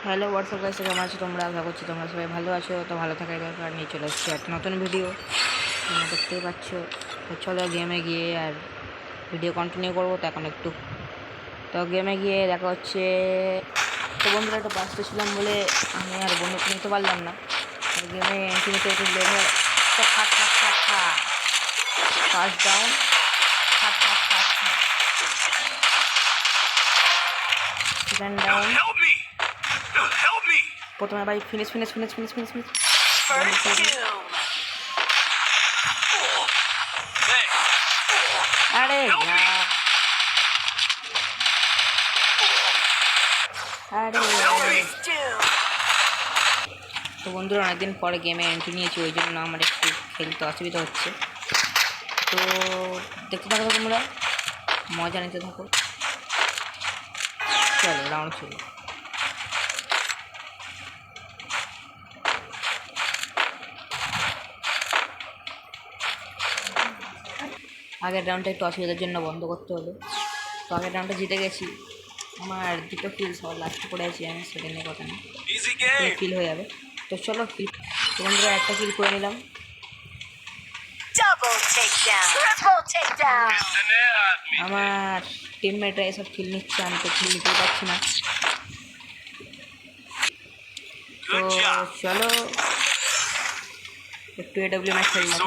Hello WhatsApp guys, কেমন আছো তোমরা? আশা করছি তোমরা সবাই ভালো আছো। তো ভালো থাকার দরকার নিয়ে চলে এসেছি একটা নতুন ভিডিও, তোমরা দেখতেই পাচ্ছ। তো চলো গেমে গিয়ে আর ভিডিও কন্টিনিউ করবো। তো এখন একটু তো গেমে গিয়ে দেখা হচ্ছে। তো বন্ধুরা একটু ব্যস্ত ছিলাম বলে আমি আর বন্ধু নিতে পারলাম না। গেমে এন্ট্রি নিতে একটু লেট হয়। তো খাট খাট খাট খাট ফার্স্ট ডাউন, খাট খাট খাট খাট সেকেন্ড ডাউন। প্রথমে ভাই finish finish finish finish finish finish আরে আরে তো বন্ধুরা অনেকদিন পরে গেমে এন্ট্রি নিয়েছি, ওই জন্য আমার একটু খেলতে অসুবিধা হচ্ছে। তো দেখতে থাকো তোমরা, মজা নিতে থাকো। চলো রাউন্ড শুরু। আগের রাউন্ডটা একটু অসুবিধার জন্য বন্ধ করতে হলো। তো আগের রাউন্ডটা জিতে গেছি, আমার দুটো কিল সবার লাস্টে করে আছি আমি, সেটা নিয়ে কথা না, কিল হয়ে যাবে। তো চলো কিল, তো বন্ধুরা একটা কিল করে নিলাম। আমার টিমমেটরা এসব কিল নিচ্ছে, আমি তো কিল নিতেই পারছি না। তো চলো একটু AW ম্যাচ খেললাম।